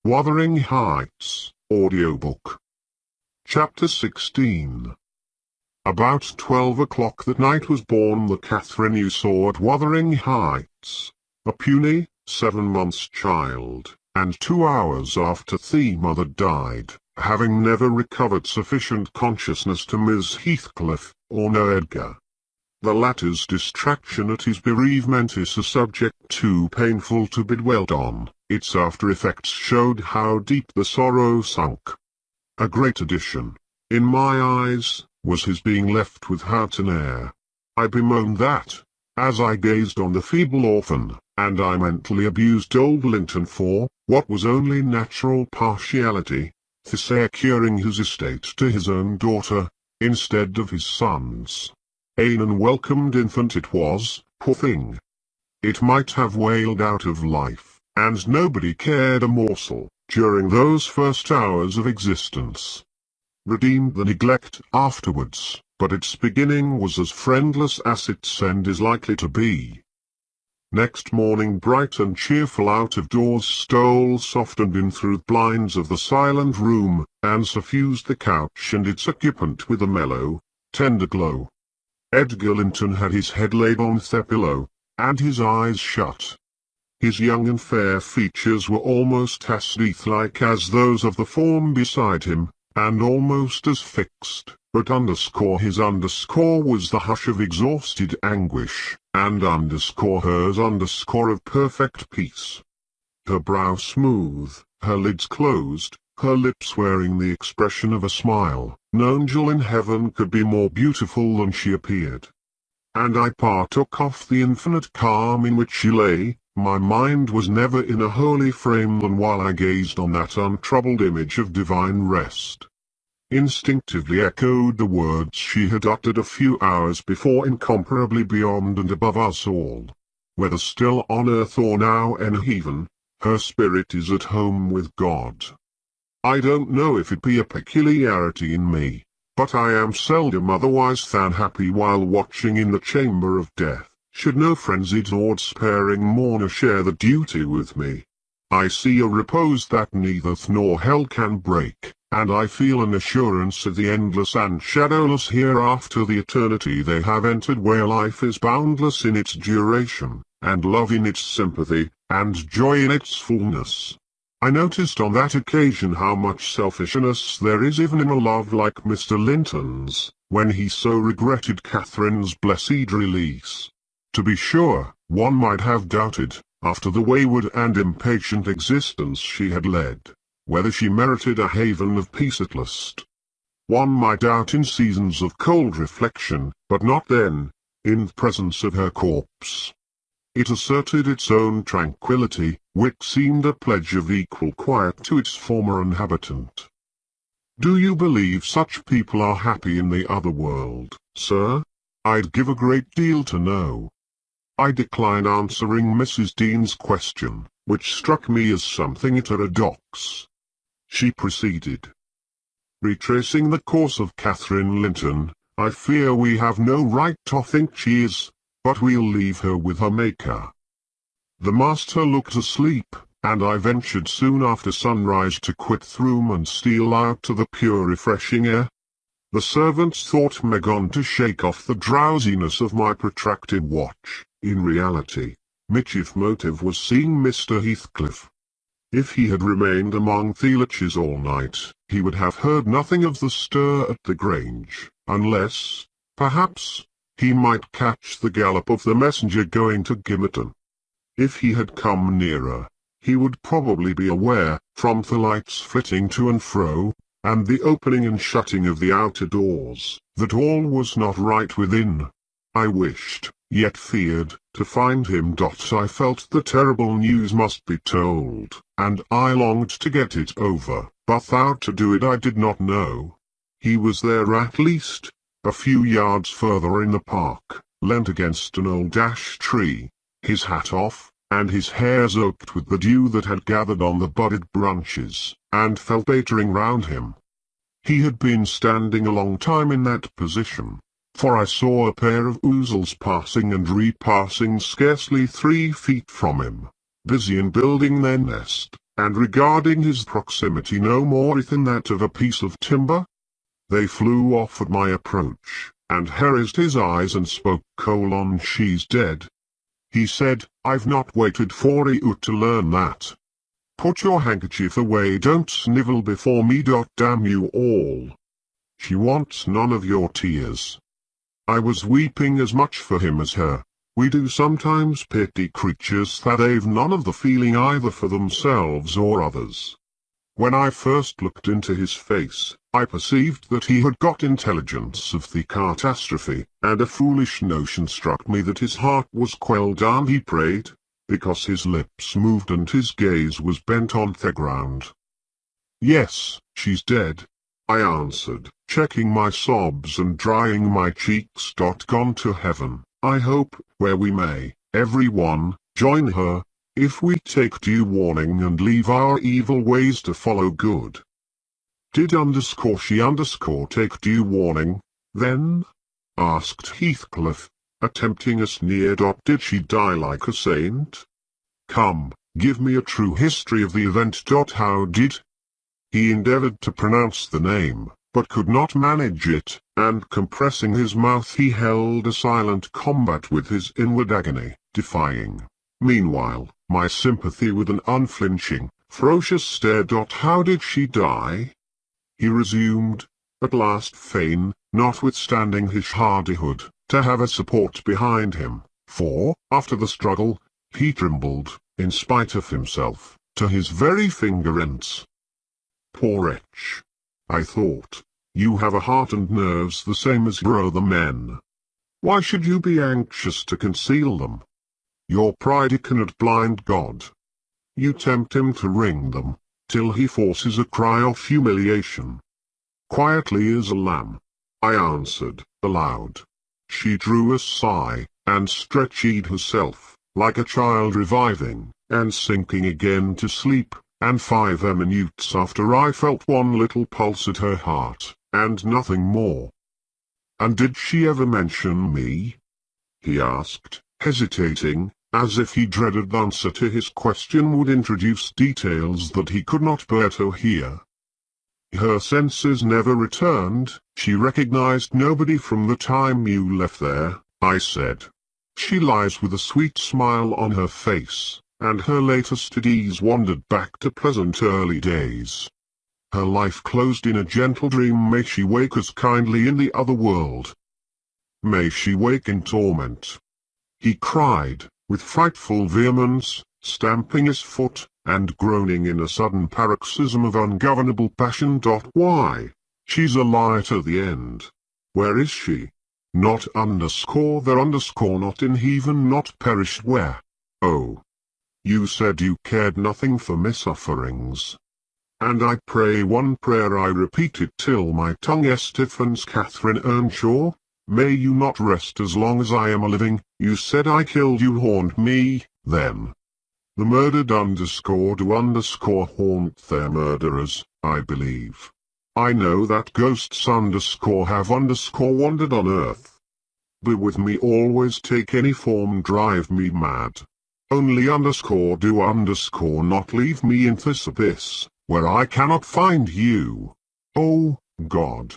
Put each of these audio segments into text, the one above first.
Wuthering Heights, Audiobook. Chapter 16. About 12 o'clock that night was born the Catherine you saw at Wuthering Heights, a puny, 7 months child, and 2 hours after the mother died, having never recovered sufficient consciousness to Miss Heathcliff, or know Edgar. The latter's distraction at his bereavement is a subject too painful to be dwelt on. Its after-effects showed how deep the sorrow sunk. A great addition, in my eyes, was his being left without an heir. I bemoaned that, as I gazed on the feeble orphan, and I mentally abused old Linton for, what was only natural partiality, the securing his estate to his own daughter, instead of his son's. An unwelcomed infant it was, poor thing. It might have wailed out of life, and nobody cared a morsel, during those first hours of existence. Redeemed the neglect afterwards, but its beginning was as friendless as its end is likely to be. Next morning bright and cheerful out of doors stole softened in through the blinds of the silent room, and suffused the couch and its occupant with a mellow, tender glow. Edgar Linton had his head laid on the pillow, and his eyes shut. His young and fair features were almost as wreath-like as those of the form beside him, and almost as fixed, but his underscore was the hush of exhausted anguish, and hers of perfect peace. Her brow smooth, her lids closed, her lips wearing the expression of a smile. No angel in heaven could be more beautiful than she appeared. And I partook of the infinite calm in which she lay. My mind was never in a holy frame than while I gazed on that untroubled image of divine rest. Instinctively echoed the words she had uttered a few hours before, incomparably beyond and above us all. Whether still on earth or now in heaven, her spirit is at home with God. I don't know if it be a peculiarity in me, but I am seldom otherwise than happy while watching in the chamber of death. Should no frenzied or despairing mourner share the duty with me, I see a repose that neither nor hell can break, and I feel an assurance of the endless and shadowless hereafter, the eternity they have entered, where life is boundless in its duration, and love in its sympathy, and joy in its fullness. I noticed on that occasion how much selfishness there is even in a love like Mr. Linton's, when he so regretted Catherine's blessed release. To be sure, one might have doubted, after the wayward and impatient existence she had led, whether she merited a haven of peace at last. One might doubt in seasons of cold reflection, but not then, in presence of her corpse. It asserted its own tranquillity, which seemed a pledge of equal quiet to its former inhabitant. Do you believe such people are happy in the other world, sir? I'd give a great deal to know. I decline answering Mrs. Dean's question, which struck me as something heterodox. She proceeded. Retracing the course of Catherine Linton, I fear we have no right to think she is, but we'll leave her with her Maker. The master looked asleep, and I ventured soon after sunrise to quit the room and steal out to the pure refreshing air. The servants thought me gone to shake off the drowsiness of my protracted watch. In reality, my chief motive was seeing Mr. Heathcliff. If he had remained among the Leaches all night, he would have heard nothing of the stir at the Grange, unless, perhaps, he might catch the gallop of the messenger going to Gimmerton. If he had come nearer, he would probably be aware, from the lights flitting to and fro, and the opening and shutting of the outer doors, that all was not right within. I wished, yet feared, to find him. I felt the terrible news must be told, and I longed to get it over, but how to do it I did not know. He was there at least, a few yards further in the park, leant against an old ash tree, his hat off, and his hair soaked with the dew that had gathered on the budded branches, and fell pattering round him. He had been standing a long time in that position, for I saw a pair of ouzels passing and repassing scarcely 3 feet from him, busy in building their nest, and regarding his proximity no more than that of a piece of timber. They flew off at my approach, and he raised his eyes and spoke: "She's dead." He said, "I've not waited for you to learn that. Put your handkerchief away, don't snivel before me. Damn you all. She wants none of your tears." I was weeping as much for him as her. We do sometimes pity creatures that they've none of the feeling either for themselves or others. When I first looked into his face, I perceived that he had got intelligence of the catastrophe, and a foolish notion struck me that his heart was quelled and he prayed, because his lips moved and his gaze was bent on the ground. "Yes, she's dead," I answered, checking my sobs and drying my cheeks. Gone to heaven, I hope, where we may, everyone, join her, if we take due warning and leave our evil ways to follow good. Did she take due warning, then? Asked Heathcliff, attempting a sneer. Did she die like a saint? Come, give me a true history of the event. How did? He endeavored to pronounce the name, but could not manage it, and compressing his mouth he held a silent combat with his inward agony, defying, meanwhile, my sympathy with an unflinching, ferocious stare. How did she die? He resumed, at last fain, notwithstanding his hardihood, to have a support behind him, for, after the struggle, he trembled, in spite of himself, to his very finger ends. Poor wretch, I thought, you have a heart and nerves the same as your other men. Why should you be anxious to conceal them? Your pride cannot blind God. You tempt him to wring them, till he forces a cry of humiliation. Quietly as a lamb, I answered, aloud. She drew a sigh, and stretched herself, like a child reviving, and sinking again to sleep, and 5 minutes after I felt one little pulse at her heart, and nothing more. And did she ever mention me? He asked, hesitating, as if he dreaded the answer to his question would introduce details that he could not bear to hear. Her senses never returned. She recognized nobody from the time you left there, I said. She lies with a sweet smile on her face, and her latest studies wandered back to pleasant early days. Her life closed in a gentle dream. May she wake as kindly in the other world. May she wake in torment. He cried, with frightful vehemence, stamping his foot, and groaning in a sudden paroxysm of ungovernable passion. Why? She's a liar to the end. Where is she? Not there not in heaven, not perished where? Oh. You said you cared nothing for my sufferings. And I pray one prayer, I repeat it till my tongue stiffens. Catherine Earnshaw, may you not rest as long as I am a living. You said I killed you, haunt me, then. The murdered do haunt their murderers, I believe. I know that ghosts have wandered on earth. Be with me always, take any form, drive me mad. Only do not leave me in this abyss, where I cannot find you. Oh, God.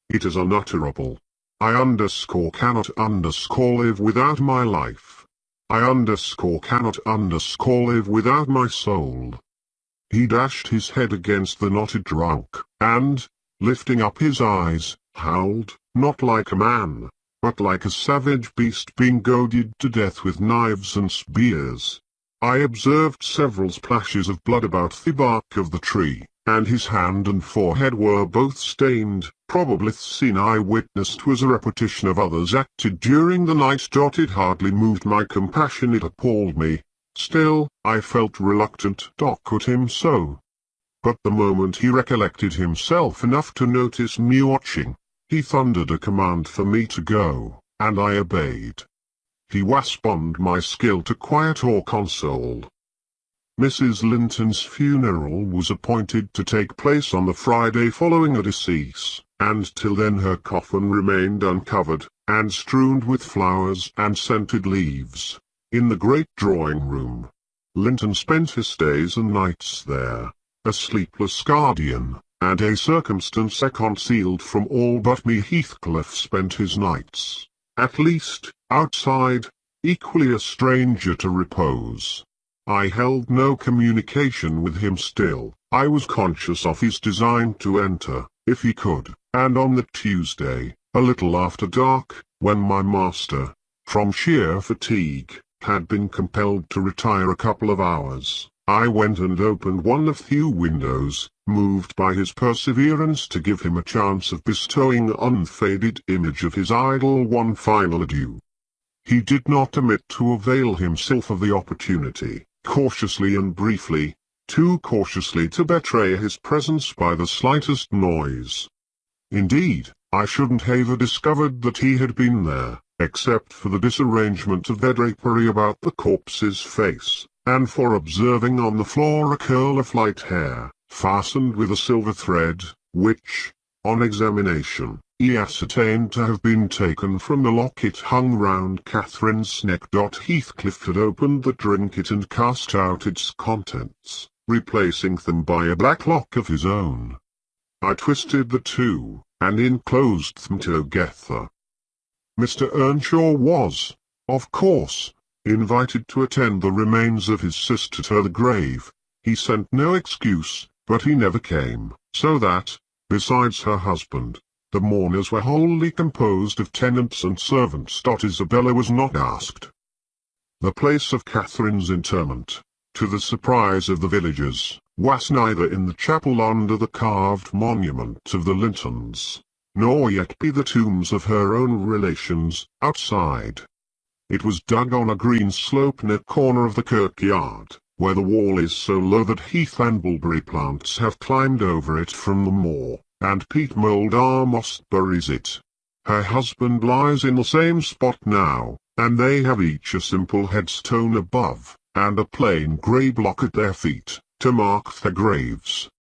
It is unutterable. I cannot live without my life. I cannot live without my soul. He dashed his head against the knotted trunk, and, lifting up his eyes, howled, not like a man, but like a savage beast being goaded to death with knives and spears. I observed several splashes of blood about the bark of the tree, and his hand and forehead were both stained. Probably the scene I witnessed was a repetition of others acted during the night. It hardly moved my compassion, it appalled me. Still, I felt reluctant to quit him so. But the moment he recollected himself enough to notice me watching, he thundered a command for me to go, and I obeyed. He was beyond my skill to quiet or console. Mrs. Linton's funeral was appointed to take place on the Friday following her decease, and till then her coffin remained uncovered, and strewn with flowers and scented leaves, in the great drawing-room. Linton spent his days and nights there, a sleepless guardian, and a circumstance I concealed from all but me. Heathcliff spent his nights, at least, outside, equally a stranger to repose. I held no communication with him still. I was conscious of his design to enter, if he could, and on the Tuesday, a little after dark, when my master, from sheer fatigue, had been compelled to retire a couple of hours, I went and opened one of the few windows, moved by his perseverance to give him a chance of bestowing unfaded image of his idol one final adieu. He did not omit to avail himself of the opportunity, cautiously and briefly, too cautiously to betray his presence by the slightest noise. Indeed, I shouldn't have discovered that he had been there, except for the disarrangement of their drapery about the corpse's face, and for observing on the floor a curl of light hair, fastened with a silver thread, which, on examination, he ascertained to have been taken from the locket hung round Catherine's neck. Heathcliff had opened the trinket and cast out its contents, replacing them by a black lock of his own. I twisted the two, and enclosed them together. Mr Earnshaw was, of course, invited to attend the remains of his sister to the grave. He sent no excuse, but he never came, so that, besides her husband, the mourners were wholly composed of tenants and servants. Isabella was not asked. The place of Catherine's interment, to the surprise of the villagers, was neither in the chapel under the carved monument of the Lintons, nor yet be the tombs of her own relations, outside. It was dug on a green slope near corner of the kirkyard, where the wall is so low that heath and mulberry plants have climbed over it from the moor, and peat mould moss buries it. Her husband lies in the same spot now, and they have each a simple headstone above, and a plain grey block at their feet, to mark their graves.